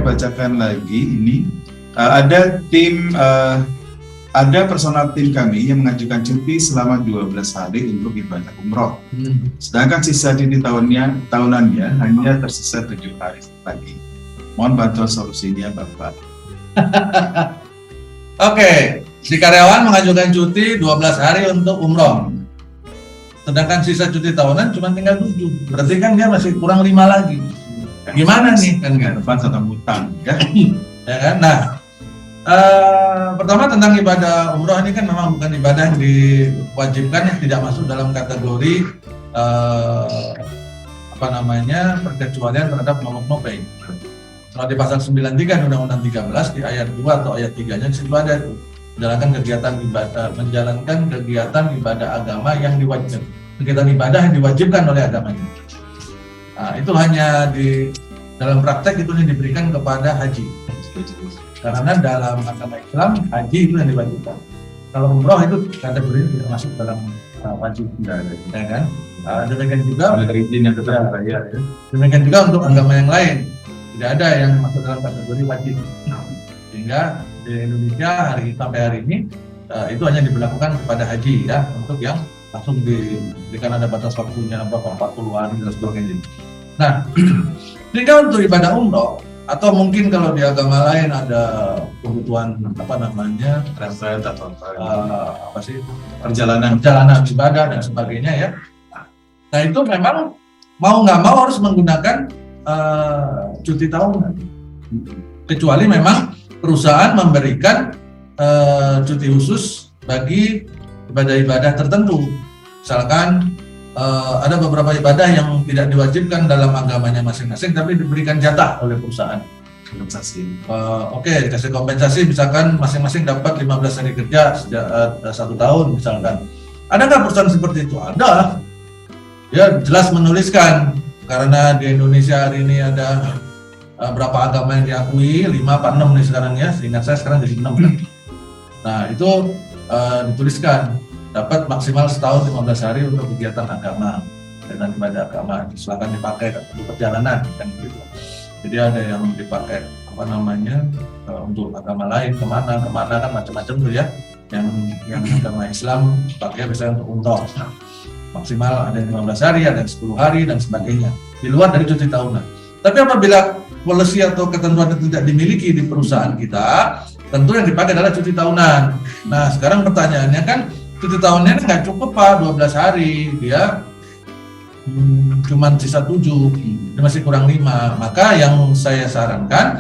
bacakan lagi ini. Ada personal tim kami yang mengajukan cuti selama 12 hari untuk ibadah umroh. Sedangkan sisa cuti tahunannya hanya tersisa 7 hari lagi. Mohon bantuan solusinya, Bapak. Oke, si karyawan mengajukan cuti 12 hari untuk umroh. Sedangkan sisa cuti tahunan cuma tinggal 7. Berarti kan dia masih kurang 5 lagi. Gimana nih? Kan nggak advance atau hutang, ya? Ya kan? Nah, pertama tentang ibadah umroh ini kan memang bukan ibadah yang diwajibkan, yang tidak masuk dalam kategori perkecualian terhadap no-pay. Kalau di pasal 93 Undang-Undang 13 di ayat 2 atau ayat 3-nya di situ ada itu menjalankan kegiatan ibadah agama yang diwajibkan, kegiatan ibadah yang diwajibkan oleh agama ini. Nah, itu hanya dalam praktek itu hanya diberikan kepada haji. Karena dalam agama Islam haji itu yang diwajibkan. Kalau umroh itu kategorinya tidak masuk dalam wajib, ya kan? Demikian juga demikian juga untuk agama yang lain tidak ada yang masuk dalam kategori wajib. Sehingga di Indonesia sampai hari ini itu hanya diberlakukan kepada haji, ya, untuk yang langsung diberikan ada batas waktunya berapa 40 hari dan sebagainya. Nah, sehingga untuk ibadah umroh atau mungkin kalau di agama lain ada kebutuhan transit atau perjalanan ibadah dan sebagainya, ya. Nah, itu memang mau nggak mau harus menggunakan cuti tahunan, kecuali memang perusahaan memberikan cuti khusus bagi ibadah-ibadah tertentu. Misalkan ada beberapa ibadah yang tidak diwajibkan dalam agamanya masing-masing, tapi diberikan jatah oleh perusahaan. Kompensasi. Oke, kasih kompensasi, misalkan masing-masing dapat 15 hari kerja sejak 1 tahun misalkan. Ada nggak perusahaan seperti itu? Ada. Ya, jelas menuliskan, karena di Indonesia hari ini ada berapa agama yang diakui, 5 apa 6 nih sekarang, ya, seingat saya sekarang jadi 6 kan. Nah, itu dituliskan dapat maksimal setahun 15 hari untuk kegiatan agama dan ibadah agama, silakan dipakai untuk perjalanan kan gitu. Jadi ada yang dipakai untuk agama lain kemana kan macam-macam tuh, ya. Yang agama Islam pakai biasanya untuk umroh. Maksimal ada yang 15 hari, ada yang 10 hari dan sebagainya, di luar dari cuti tahunan. Tapi apabila policy atau ketentuan itu tidak dimiliki di perusahaan kita, tentu yang dipakai adalah cuti tahunan. Nah, sekarang pertanyaannya kan, cuti tahunnya nggak cukup, Pak, 12 hari, dia cuma sisa 7, dia masih kurang 5. Maka yang saya sarankan,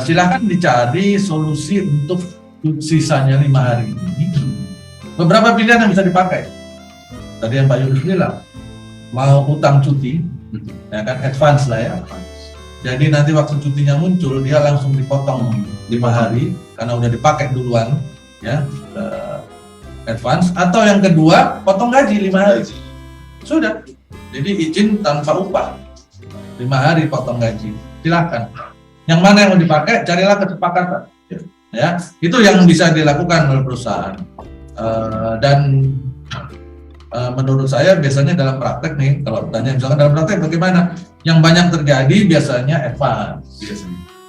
silahkan dicari solusi untuk sisanya 5 hari ini. Beberapa pilihan yang bisa dipakai. Tadi yang Pak Yunus bilang, mau utang cuti, ya kan, advance lah, ya. Jadi nanti waktu cutinya muncul, dia langsung dipotong 5 hari, karena udah dipakai duluan, ya, advance. Atau yang kedua, potong gaji 5 hari. Sudah. Jadi izin tanpa upah, 5 hari potong gaji. Silakan. Yang mana yang mau dipakai, carilah kesepakatan. Ya, itu yang bisa dilakukan oleh perusahaan. Dan menurut saya biasanya dalam praktek nih, kalau bertanya misalkan dalam praktek bagaimana, yang banyak terjadi biasanya advance.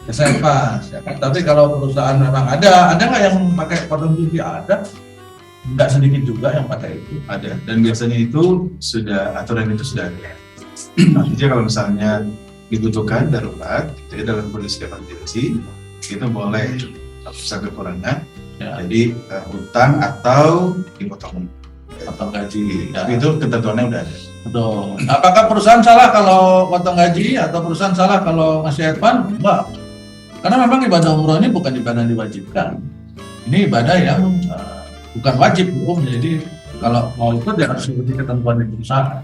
Biasanya advance, ya kan? Tapi kalau perusahaan memang ada nggak yang pakai potong cuti? Ada. Nggak sedikit juga yang pakai itu. Ada, dan biasanya itu aturan itu sudah ada. Artinya kalau misalnya dibutuhkan darurat, jadi dalam kondisi emergency, itu boleh bisa kekurangan, ya. Jadi hutang atau dipotong gaji, ya. Itu ketentuannya udah ada. Betul. Apakah perusahaan salah kalau potong gaji atau perusahaan salah kalau ngasih advance? Enggak. Karena memang ibadah umroh ini bukan ibadah diwajibkan. Ini ibadah yang bukan wajib hukum, jadi kalau mau ikut ya harus mengikuti ketentuan di perusahaan.